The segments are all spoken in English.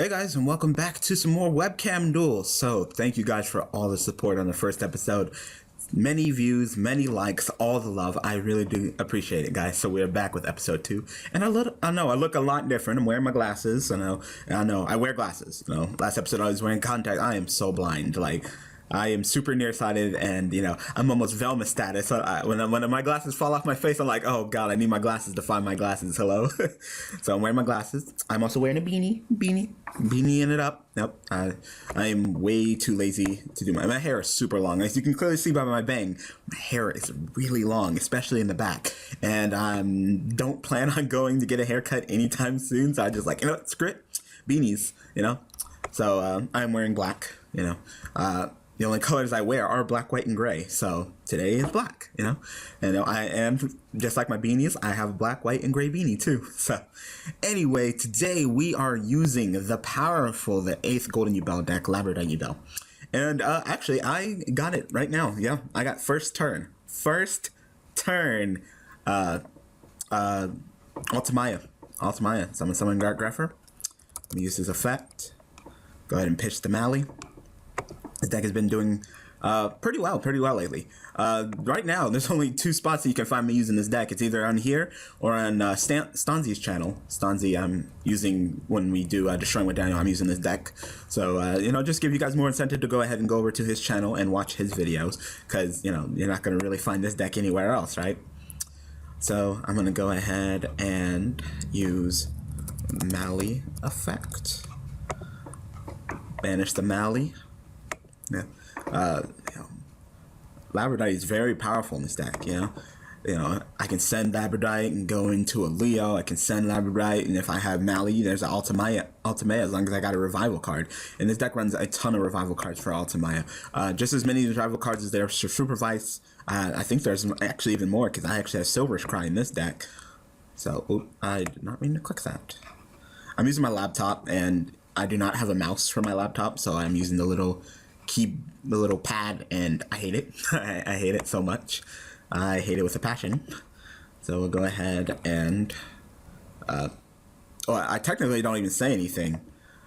Hey guys, and welcome back to some more Webcam Duels. So, thank you guys for all the support on the first episode. Many views, many likes, all the love. I really do appreciate it, guys. So we're back with episode 2, and I know I look a lot different. I'm wearing my glasses. I know I wear glasses. Last episode I was wearing contact. I am so blind. I am super nearsighted, and I'm almost Velma status. So when my glasses fall off my face, I'm like, oh god, I need my glasses to find my glasses. Hello. So I'm wearing my glasses. I'm also wearing a beanie it up. Nope. I am way too lazy to do my hair is super long. As you can clearly see by my bang, my hair is really long, especially in the back. And I don't plan on going to get a haircut anytime soon. So I just screw it, beanies. So I'm wearing black. The only colors I wear are black, white, and gray. So today is black, and I am, just like my beanies, I have a black, white, and gray beanie too. So anyway, today we are using the powerful, the 8th Golden Yubel deck, Labradite Yubel. And actually, I got it right now. Yeah, I got first turn. Altamaya. Summon Guard Greffer. Let me use his effect. Go ahead and pitch the Mally. This deck has been doing pretty well lately. Right now, there's only 2 spots that you can find me using this deck. It's either on here or on Stanzi's channel. Stanzi, I'm using when we do Destroying with Daniel. I'm using this deck. So, just give you guys more incentive to go ahead and go over to his channel and watch his videos. Because, you're not going to really find this deck anywhere else, right? So, I'm going to go ahead and use Mally effect. Banish the Mally. Yeah, Labradite is very powerful in this deck. I can send Labradite and go into a Leo. I can send Labradite, and if I have Mally, there's an Altamaya as long as I got a revival card. And this deck runs a ton of revival cards for Altamaya. Just as many revival cards as there are for Supervise. I think there's actually even more because I actually have Silver's Cry in this deck. So, I did not mean to click that. I'm using my laptop, and I do not have a mouse for my laptop, so I'm using the little pad, and I hate it. I hate it so much. I hate it with a passion. So we'll go ahead and I technically don't even say anything.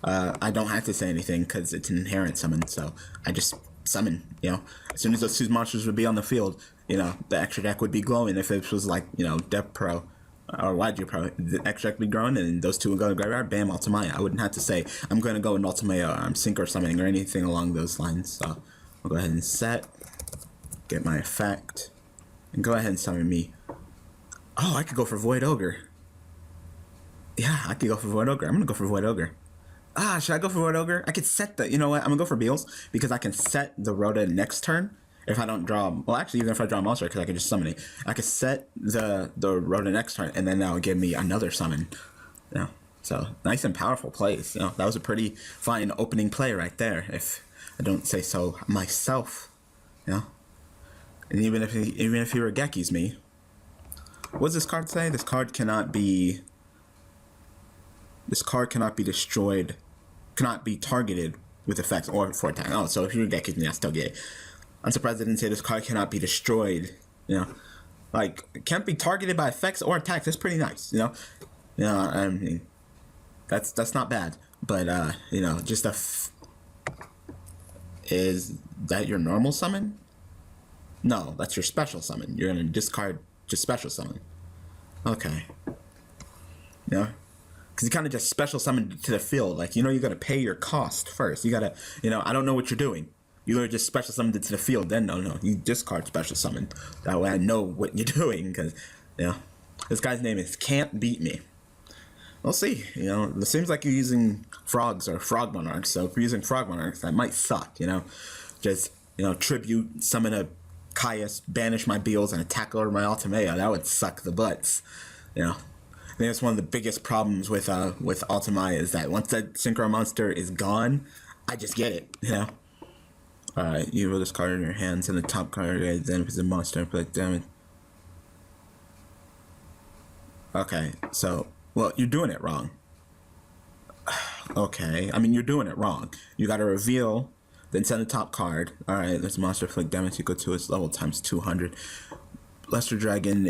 I don't have to say anything because it's an inherent summon, so I just summon. As soon as those 2 monsters would be on the field, the extra deck would be glowing. If it was like Depth Pro or YG Pro, the extra deck would be growing, and those 2 would go to graveyard, bam, Altamaya. I wouldn't have to say, I'm going to go in Altamaya, or I'm Sync or Summoning, or anything along those lines. So, I'll go ahead and set, get my effect, and go ahead and summon me. Oh, I could go for Void Ogre. Yeah, I could go for Void Ogre. I'm going to go for Void Ogre. Should I go for Void Ogre? I could set the, I'm going to go for Beals, because I can set the Rhoda next turn. If I don't draw, well, actually, even if I draw a monster, because I can just summon it, I could set the Rhoda next turn, and then that would give me another summon. So nice and powerful plays. That was a pretty fine opening play right there, if I don't say so myself. And even if he Regekis me, what does this card say? This card cannot be destroyed, cannot be targeted with effects or for attack. Oh, so if he Regekis me, I still get it. I'm surprised I didn't say this card cannot be destroyed. It can't be targeted by effects or attacks. That's pretty nice. I mean, that's not bad. But just is that your normal summon? No, that's your special summon. You're gonna discard just special summon. Okay. Because you kind of just special summon to the field. You gotta pay your cost first. You gotta, I don't know what you're doing. You literally just special summoned it to the field. Then no, you discard special summon. That way I know what you're doing, because this guy's name is Can't Beat Me. We'll see. It seems like you're using frogs or frog monarchs. So if you're using frog monarchs, that might suck. Just tribute, summon a Caius, banish my Beals, and attack over my Altamaya. That would suck the butts. I think that's one of the biggest problems with Altamaya, is that once that synchro monster is gone, I just get it. Alright, you roll this card in your hands, and the top card, then if it's a monster, play damage. Okay, so, well, you're doing it wrong. Okay, I mean, you're doing it wrong. You gotta reveal, then send the top card. Alright, this monster inflict damage equal to its level times 200. Lesser Dragon,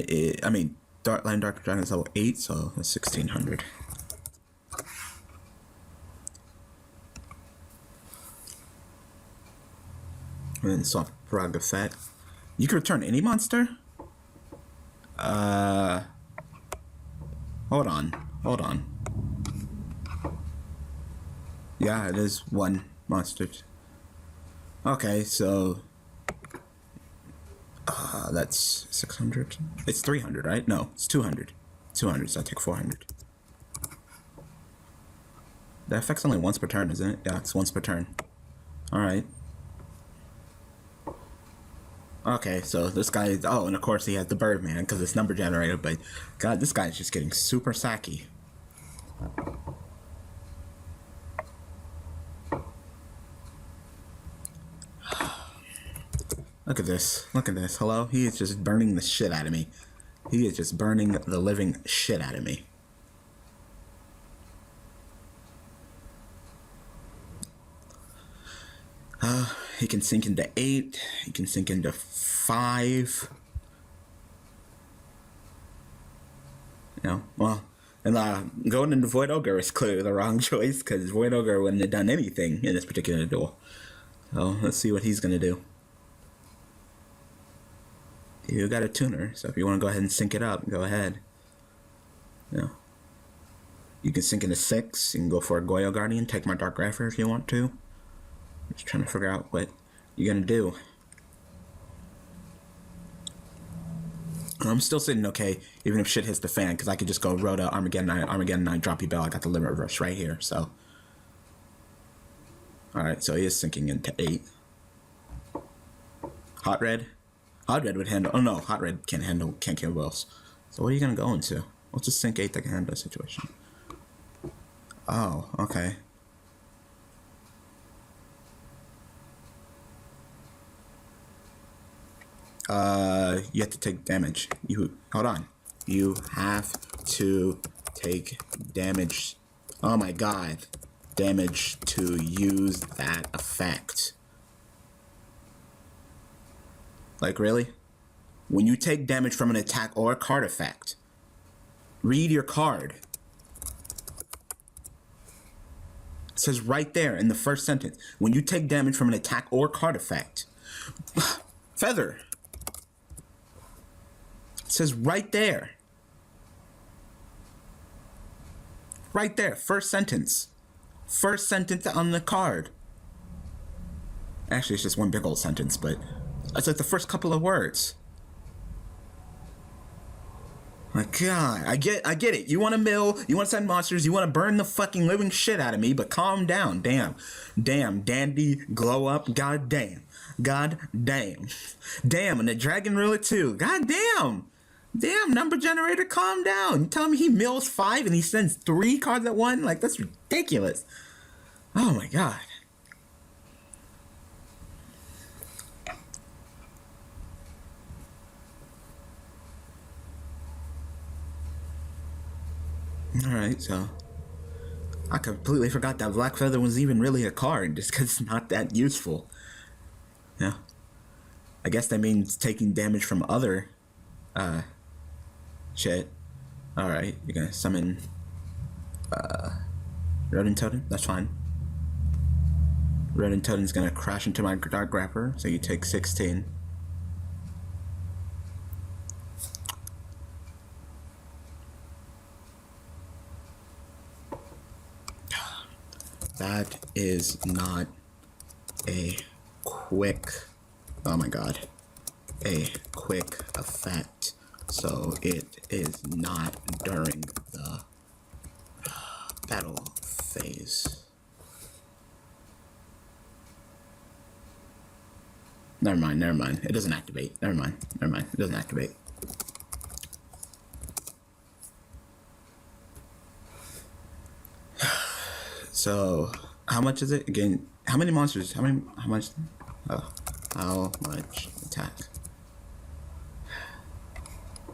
Dark Dragon is level 8, so that's 1600. And then soft frog effect. You can return any monster? Hold on. Yeah, it is one monster. Okay, so that's 600. It's 300, right? No, it's 200. 200, so I take 400. The effect's only once per turn, isn't it? Yeah, it's once per turn. Alright. Okay, so this guy is... Oh, and of course he has the Birdman because it's number generator, but... God, this guy's just getting super sacky. Look at this. Look at this. Hello? He is just burning the shit out of me. He is just burning the living shit out of me. He can sink into 8. He can sink into 5. You know, well, and going into Void Ogre is clearly the wrong choice because Void Ogre wouldn't have done anything in this particular duel. So let's see what he's gonna do. You got a tuner, so if you want to go ahead and sync it up, go ahead. Yeah. You can sink into 6. You can go for a Goyo Guardian, take my Dark Grapher if you want to. Just trying to figure out what you're gonna do. And I'm still sitting okay, even if shit hits the fan, because I could just go Rhoda, Armageddon 9, drop Yubel. I got the limit reverse right here, so. Alright, so he is sinking into 8. Hot Red? Hot Red would handle... Oh no, Hot Red can't kill Wells. So what are you gonna go into? Let's just sink 8 that can handle the situation. Oh, okay. You have to take damage. Hold on. You have to take damage. Oh my god. Damage to use that effect. Like, really? When you take damage from an attack or a card effect, read your card. It says right there in the first sentence, when you take damage from an attack or card effect. Feather. It says right there. Right there, first sentence. First sentence on the card. Actually, it's just one big old sentence, but it's like the first couple of words. My god, I get it. You want to mill, you want to send monsters, you want to burn the fucking living shit out of me, but calm down. Damn, dandy, glow up, god damn. Damn, and the dragon ruler too. God damn. Damn, number generator, calm down. You tell me he mills 5 and he sends 3 cards at one? Like, that's ridiculous. Oh my god. Alright, so I completely forgot that Black Feather was even really a card, just because it's not that useful. Yeah. I guess that means taking damage from other shit. Alright, you're gonna summon Rodent Totem, that's fine. Rodent Totem's gonna crash into my Dark Grapper, so you take 16. That is not a quick, oh my god, a quick effect. So it is not during the battle phase. Never mind. It doesn't activate. Never mind. It doesn't activate. So, how much is it? Again, how many monsters? How much? Oh, how much attack?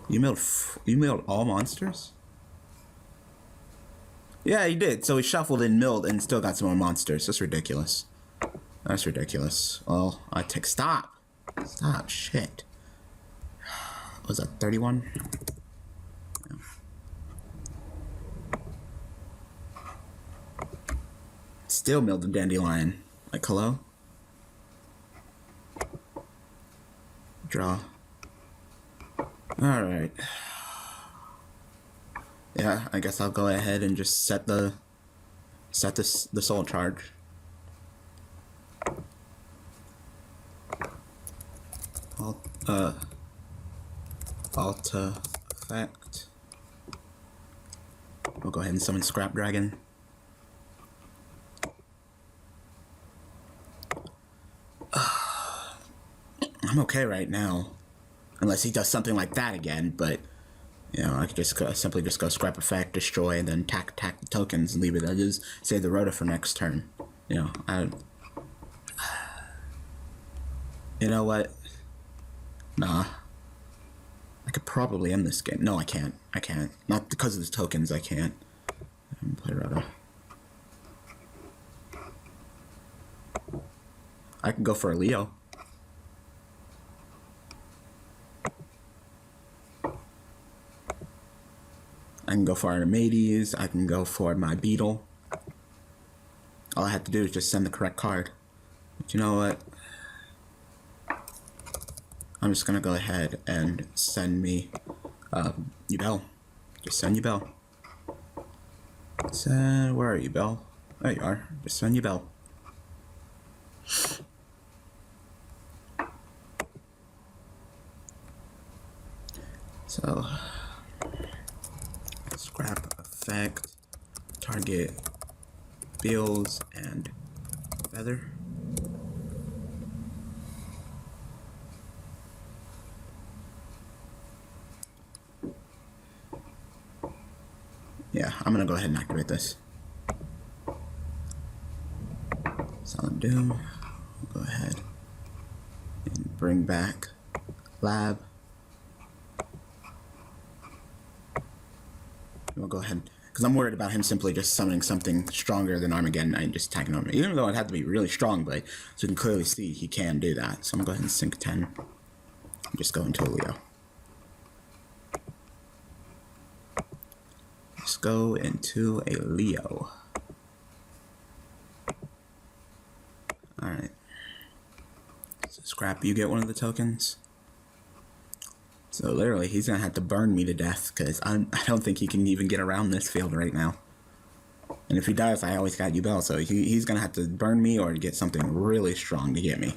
You milled all monsters? Yeah, he did. So he shuffled and milled and still got some more monsters. That's ridiculous. That's ridiculous. Well, I take... Stop, shit. Was that 31? Yeah. Still milled the Dandelion. Like, hello? Draw. Alright. Yeah, I guess I'll go ahead and just set the soul charge. Alt effect. We'll go ahead and summon Scrap Dragon. I'm okay right now, unless he does something like that again. But you know, I could just simply just go Scrap Effect, destroy, and then tack the tokens and leave it. I just save the Rota for next turn. You know, you know what? Nah. I could probably end this game. No, I can't. I can't. Not because of the tokens, I can't. Play Rota. I can go for a Leo. I can go for Archimedes. I can go for my Beetle. All I have to do is just send the correct card. But you know what? I'm just gonna go ahead and send me Yubel. Just send Yubel. Where are you, Bell? There you are. Just send Yubel. So, Scrap Effect, target Bills and Feather. Yeah, I'm gonna go ahead and activate this. Silent Doom. We'll go ahead and bring back Lab. We'll go ahead, because I'm worried about him simply just summoning something stronger than Armageddon and just attacking Armageddon. Even though it had to be really strong, but so you can clearly see he can do that. So I'm gonna go ahead and sync 10. Just go into a Leo. Let's go into a Leo. Alright. So Scrap, you get one of the tokens. So literally, he's gonna have to burn me to death, because I don't think he can even get around this field right now. And if he does, I always got Yubel, so he's gonna have to burn me or get something really strong to get me.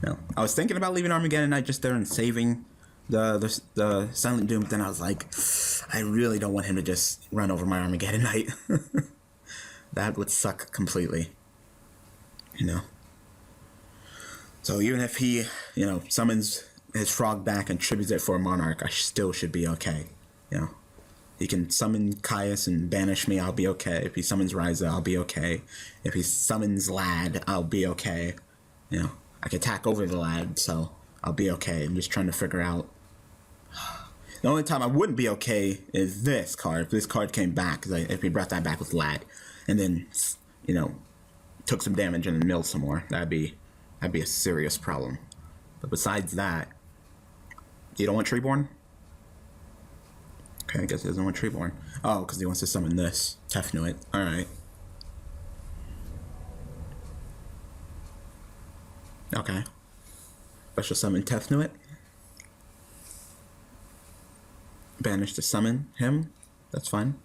No, I was thinking about leaving Armageddon Knight just there and saving the Silent Doom, but then I was like, I really don't want him to just run over my Armageddon Knight. That would suck completely. You know? So even if he, you know, summons his frog back and tributes it for a Monarch, I still should be okay. You know? He can summon Caius and banish me, I'll be okay. If he summons Ryza, I'll be okay. If he summons Lad, I'll be okay. You know? I can attack over the Lad, so I'll be okay. I'm just trying to figure out. The only time I wouldn't be okay is this card. If this card came back, because if we brought that back with Lad, and then, you know, took some damage and then milled some more, that'd be a serious problem. But besides that, you don't want Treeborn? Okay, I guess he doesn't want Treeborn. Oh, because he wants to summon this. Tefnuit. Alright. Okay. Special summon Tefnuit. Banish to summon him. That's fine.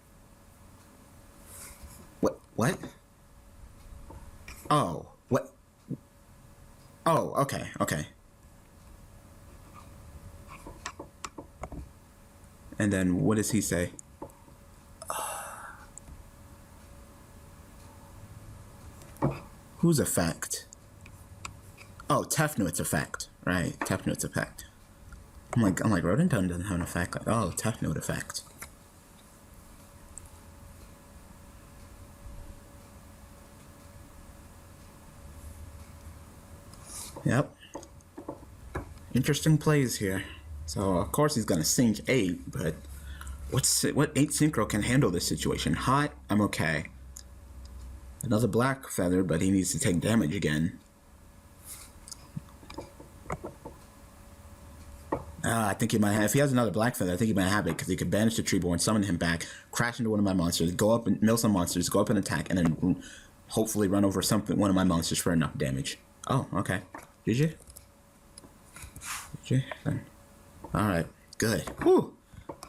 What? Oh, what? Oh, okay. And then what does he say? Whose effect? Oh, Tefnuit's effect. Right, Tefnuit's effect. I'm like, Rodentone doesn't have an effect. Like, oh, Tefnuit effect. Yep. Interesting plays here. So, of course, he's going to sink 8, but what 8 synchro can handle this situation? Hot, I'm okay. Another black feather, but he needs to take damage again. I think he might have. If he has another black feather, I think he might have it, because he could banish the Treeborn, summon him back, crash into one of my monsters, go up and mill some monsters, go up and attack, and then hopefully run over one of my monsters for enough damage. Oh, okay. Did you? Okay, then. Alright, good. Whew.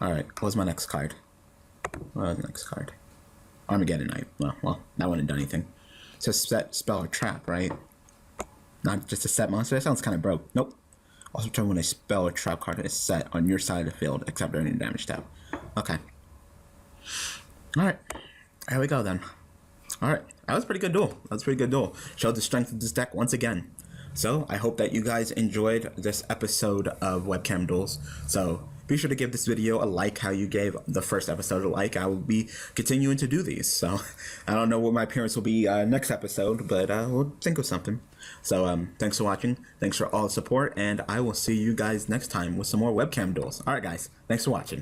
Alright, what's my next card? What was the next card? Armageddon Knight. Well, that wouldn't have done anything. So set, spell, or trap, right? Not just a set monster? That sounds kind of broke. Nope. Also turn when a spell or trap card is set on your side of the field, except during the damage tab. Okay. Alright. Here we go then. Alright. That was a pretty good duel. Showed the strength of this deck once again. So, I hope that you guys enjoyed this episode of Webcam Duels. So, be sure to give this video a like how you gave the first episode a like. I will be continuing to do these. So, I don't know what my appearance will be next episode, but we'll think of something. So, thanks for watching. Thanks for all the support, and I will see you guys next time with some more Webcam Duels. Alright guys, thanks for watching.